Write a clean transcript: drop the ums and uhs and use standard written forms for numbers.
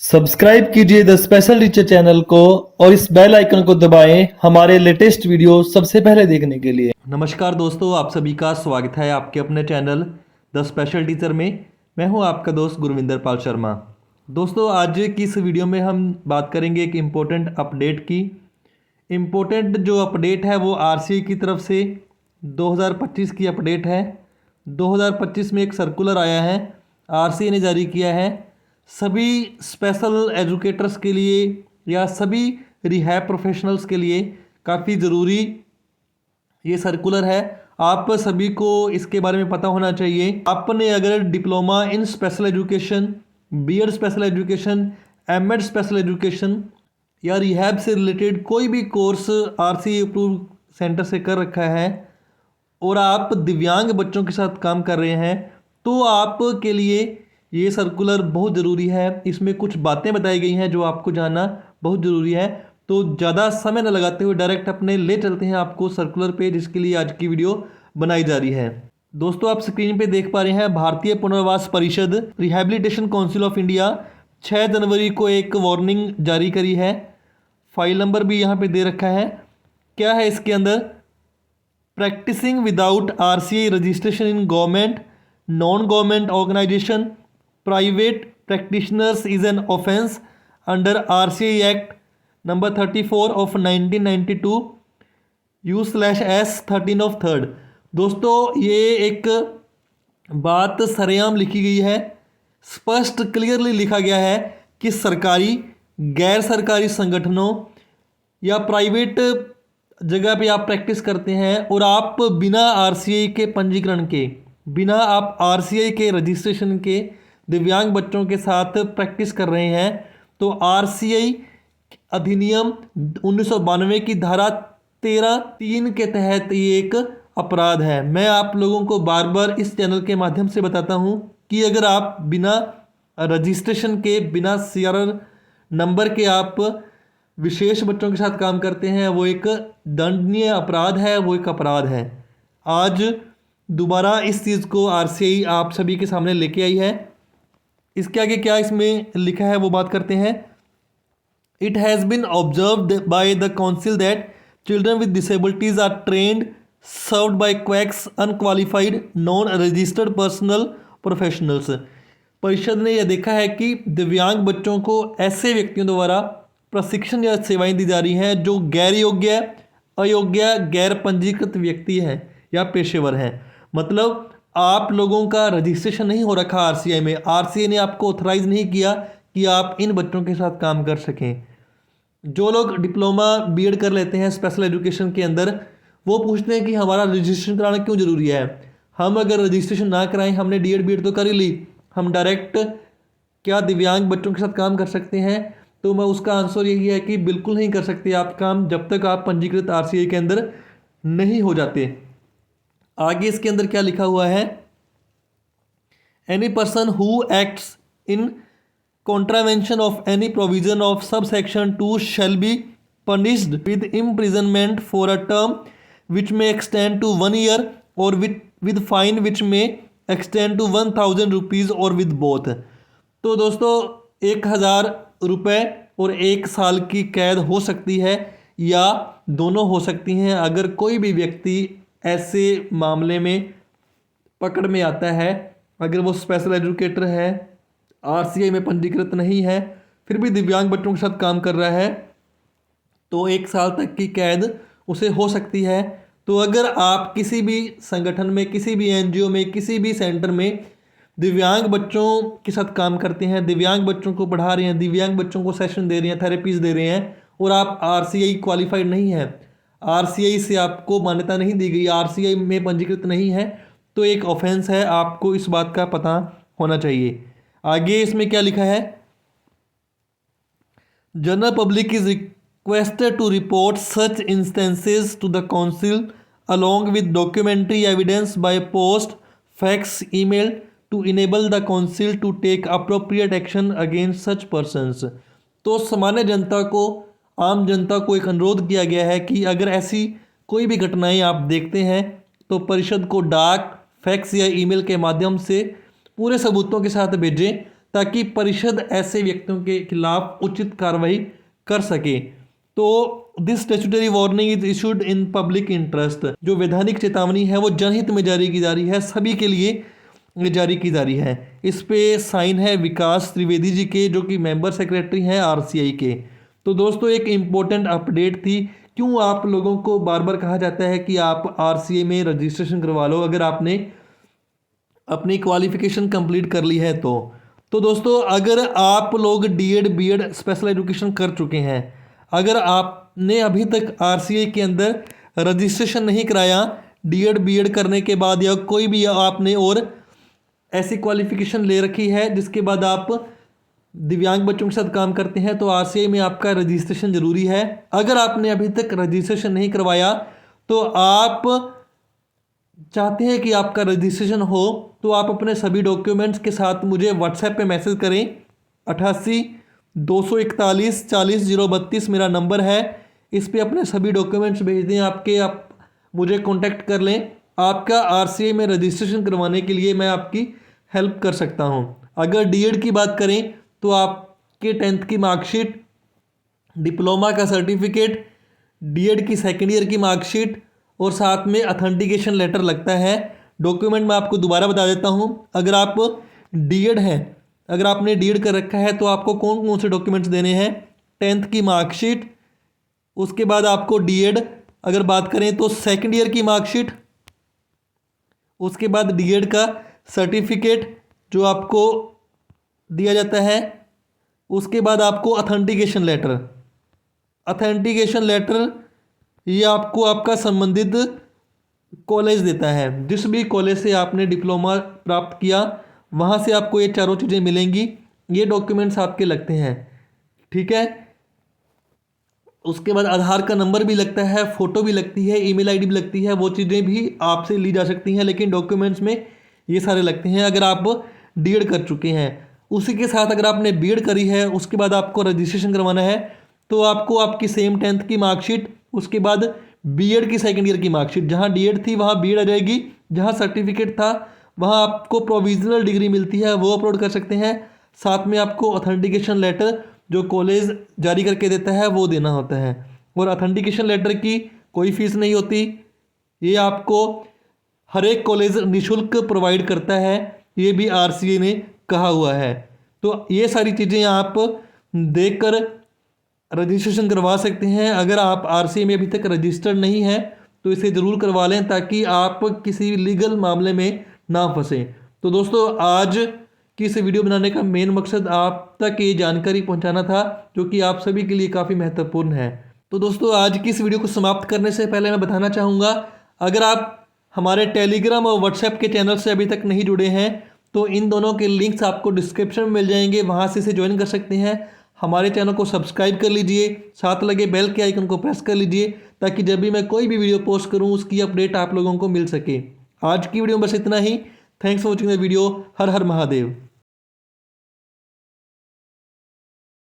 Subscribe कीजिए the special teacher channel को और इस बेल आइकन को दबाएं हमारे लेटेस्ट वीडियो सबसे पहले देखने के लिए। नमस्कार दोस्तों, आप सभी का स्वागत है आपके अपने चैनल द स्पेशल टीचर में। मैं हूं आपका दोस्त गुरविंदर पाल शर्मा। दोस्तों, आज की इस वीडियो में हम बात करेंगे एक इम्पोर्टेंट अपडेट की। इम्पोर्टेंट जो अपडेट है वो आरसीआई की तरफ से 2025 की अपडेट है। 2025 में एक सर्कुलर आया है, आरसीआई ने जारी किया है। सभी स्पेशल एजुकेटर्स के लिए या सभी रिहैब प्रोफेशनल्स के लिए काफ़ी ज़रूरी ये सर्कुलर है। आप सभी को इसके बारे में पता होना चाहिए। आपने अगर diploma in special education, BEd special education, MEd special education या रिहैब से रिलेटेड कोई भी कोर्स आरसीआई अप्रूव सेंटर से कर रखा है और आप दिव्यांग बच्चों के साथ काम कर रहे हैं तो आपके लिए ये सर्कुलर बहुत ज़रूरी है। इसमें कुछ बातें बताई गई हैं जो आपको जानना बहुत ज़रूरी है। तो ज़्यादा समय न लगाते हुए डायरेक्ट अपने ले चलते हैं आपको सर्कुलर पे, जिसके लिए आज की वीडियो बनाई जा रही है। दोस्तों, आप स्क्रीन पे देख पा रहे हैं भारतीय पुनर्वास परिषद रिहैबिलिटेशन काउंसिल ऑफ इंडिया 6 जनवरी को एक वार्निंग जारी करी है। फाइल नंबर भी यहाँ पे दे रखा है। क्या है इसके अंदर? Practising without RCI registration in government, non government organisation, private practitioners is an offence under RCI act number 34 of 1992 U/S 13 of 3rd। दोस्तों, ये एक बात सरेआम लिखी गई है, स्पष्ट क्लियरली लिखा गया है कि सरकारी, गैर सरकारी संगठनों या प्राइवेट जगह पे आप प्रैक्टिस करते हैं और आप बिना आरसीआई के पंजीकरण के, बिना आप आरसीआई के रजिस्ट्रेशन के दिव्यांग बच्चों के साथ प्रैक्टिस कर रहे हैं तो आरसीआई अधिनियम 1992 की धारा 13(3) के तहत ये एक अपराध है। मैं आप लोगों को बार बार इस चैनल के माध्यम से बताता हूँ कि अगर आप बिना रजिस्ट्रेशन के, बिना सीआरआर नंबर के आप विशेष बच्चों के साथ काम करते हैं, वो एक दंडनीय अपराध है, वो एक अपराध है। आज दोबारा इस चीज़ को आरसीआई आप सभी के सामने लेके आई है। इसके आगे क्या इसमें लिखा है वो बात करते हैं। It has been observed by the council that children with disabilities are trained served by quacks unqualified non registered personnel professionals. परिषद ने यह देखा है कि दिव्यांग बच्चों को ऐसे व्यक्तियों द्वारा प्रशिक्षण या सेवाएं दी जा रही हैं जो गैर योग्य, अयोग्य, गैर पंजीकृत व्यक्ति हैं या पेशेवर हैं। मतलब आप लोगों का रजिस्ट्रेशन नहीं हो रखा आरसीआई में, आरसीआई ने आपको ऑथराइज नहीं किया कि आप इन बच्चों के साथ काम कर सकें। जो लोग डिप्लोमा बीएड कर लेते हैं स्पेशल एजुकेशन के अंदर, वो पूछते हैं कि हमारा रजिस्ट्रेशन कराना क्यों ज़रूरी है। हम अगर रजिस्ट्रेशन ना कराएं, हमने डीएड बीएड तो कर ही ली, हम डायरेक्ट क्या दिव्यांग बच्चों के साथ काम कर सकते हैं? तो मैं उसका आंसर यही है कि बिल्कुल नहीं कर सकते आप काम जब तक आप पंजीकृत आरसीआई के अंदर नहीं हो जाते। आगे इसके अंदर क्या लिखा हुआ है? Any person who acts in contravention of any provision of sub section 2 shall be punished with imprisonment for a term which may extend to 1 year or with fine which may extend to 1000 rupees or with both। तो दोस्तों, 1000 रुपये और 1 साल की कैद हो सकती है या दोनों हो सकती हैं अगर कोई भी व्यक्ति ऐसे मामले में पकड़ में आता है। अगर वो स्पेशल एजुकेटर है, आरसीआई में पंजीकृत नहीं है, फिर भी दिव्यांग बच्चों के साथ काम कर रहा है तो 1 साल तक की कैद उसे हो सकती है। तो अगर आप किसी भी संगठन में, किसी भी एनजीओ में, किसी भी सेंटर में दिव्यांग बच्चों के साथ काम करते हैं, दिव्यांग बच्चों को पढ़ा रहे हैं, दिव्यांग बच्चों को सेशन दे रहे हैं, थेरेपीज दे रहे हैं और आप आरसीआई क्वालिफाइड नहीं है, आरसीआई से आपको मान्यता नहीं दी गई, आरसीआई में पंजीकृत नहीं है, तो एक ऑफेंस है। आपको इस बात का पता होना चाहिए। आगे इसमें क्या लिखा है? General public is requested to report such instances to the council along with documentary evidence by post, fax, email to enable the council to take appropriate action against such persons। तो सामान्य जनता को, आम जनता को एक अनुरोध किया गया है कि अगर ऐसी कोई भी घटनाएं आप देखते हैं तो परिषद को डाक, फैक्स या ईमेल के माध्यम से पूरे सबूतों के साथ भेजें ताकि परिषद ऐसे व्यक्तियों के खिलाफ उचित कार्रवाई कर सके। तो this statutory warning is issued in public interest. जो वैधानिक चेतावनी है वो जनहित में जारी की जा रही है, सभी के लिए जारी की जा रही है। इस पे साइन है विकास त्रिवेदी जी के, जो कि मेंबर सेक्रेटरी हैं आरसीआई के। तो दोस्तों एक इम्पोर्टेंट अपडेट थी। क्यों आप लोगों को बार बार कहा जाता है कि आप आरसीआई में रजिस्ट्रेशन करवा लो अगर आपने अपनी क्वालिफिकेशन कंप्लीट कर ली है तो दोस्तों अगर आप लोग डीएड बीएड स्पेशल एजुकेशन कर चुके हैं, अगर आपने अभी तक आरसीआई के अंदर रजिस्ट्रेशन नहीं कराया डीएड बीएड करने के बाद, या कोई भी आपने और ऐसी क्वालिफिकेशन ले रखी है जिसके बाद आप दिव्यांग बच्चों के साथ काम करते हैं, तो आरसीआई में आपका रजिस्ट्रेशन जरूरी है। अगर आपने अभी तक रजिस्ट्रेशन नहीं करवाया तो आप चाहते हैं कि आपका रजिस्ट्रेशन हो, तो आप अपने सभी डॉक्यूमेंट्स के साथ मुझे व्हाट्सएप पे मैसेज करें। 88 241 40 032 मेरा नंबर है। इस पे अपने सभी डॉक्यूमेंट्स भेज दें आप मुझे कांटेक्ट कर लें। आपका आरसीआई में रजिस्ट्रेशन करवाने के लिए मैं आपकी हेल्प कर सकता हूं। अगर डीएड की बात करें तो आपके 10th की मार्कशीट, डिप्लोमा का सर्टिफिकेट, डीएड की सेकेंड ईयर की मार्कशीट और साथ में अथेंटिकेशन लेटर लगता है। डॉक्यूमेंट मैं आपको दोबारा बता देता हूं। अगर आप डीएड हैं, अगर आपने डीएड कर रखा है तो आपको कौन कौन से डॉक्यूमेंट्स देने हैं? 10th की मार्कशीट, उसके बाद आपको डीएड अगर बात करें तो सेकेंड ईयर की मार्कशीट, उसके बाद डीएड का सर्टिफिकेट जो आपको दिया जाता है, उसके बाद आपको अथेंटिकेशन लेटर। अथेंटिकेशन लेटर ये आपको आपका संबंधित कॉलेज देता है। जिस भी कॉलेज से आपने डिप्लोमा प्राप्त किया वहाँ से आपको ये चारों चीज़ें मिलेंगी। ये डॉक्यूमेंट्स आपके लगते हैं, ठीक है। उसके बाद आधार का नंबर भी लगता है, फ़ोटो भी लगती है, ईमेल आईडी भी लगती है। वो चीज़ें भी आपसे ली जा सकती हैं, लेकिन डॉक्यूमेंट्स में ये सारे लगते हैं अगर आप डीएड कर चुके हैं। उसी के साथ अगर आपने बीएड करी है उसके बाद आपको रजिस्ट्रेशन करवाना है तो आपको आपकी सेम 10th की मार्कशीट, उसके बाद बीएड की सेकेंड ईयर की मार्कशीट, जहाँ डीएड थी वहाँ बीएड आ जाएगी, जहाँ सर्टिफिकेट था वहाँ आपको प्रोविजनल डिग्री मिलती है वो अपलोड कर सकते हैं। साथ में आपको ऑथेंटिकेशन लेटर जो कॉलेज जारी करके देता है वो देना होता है। और ऑथेंटिकेशन लेटर की कोई फीस नहीं होती, ये आपको हर एक कॉलेज निःशुल्क प्रोवाइड करता है, ये भी आरसीआई ने कहा हुआ है। तो ये सारी चीज़ें आप देखकर रजिस्ट्रेशन करवा सकते हैं। अगर आप आरसीआई में अभी तक रजिस्टर्ड नहीं है तो इसे ज़रूर करवा लें ताकि आप किसी लीगल मामले में ना फंसें। तो दोस्तों आज की इस वीडियो बनाने का मेन मकसद आप तक ये जानकारी पहुंचाना था जो कि आप सभी के लिए काफ़ी महत्वपूर्ण है। तो दोस्तों आज की इस वीडियो को समाप्त करने से पहले मैं बताना चाहूँगा, अगर आप हमारे टेलीग्राम और व्हाट्सएप के चैनल से अभी तक नहीं जुड़े हैं तो इन दोनों के लिंक्स आपको डिस्क्रिप्शन में मिल जाएंगे, वहाँ से इसे ज्वाइन कर सकते हैं। हमारे चैनल को सब्सक्राइब कर लीजिए, साथ लगे बेल के आइकन को प्रेस कर लीजिए ताकि जब भी मैं कोई भी वीडियो पोस्ट करूं उसकी अपडेट आप लोगों को मिल सके। आज की वीडियो में बस इतना ही। Thanks for watching the video. Har Har Mahadev.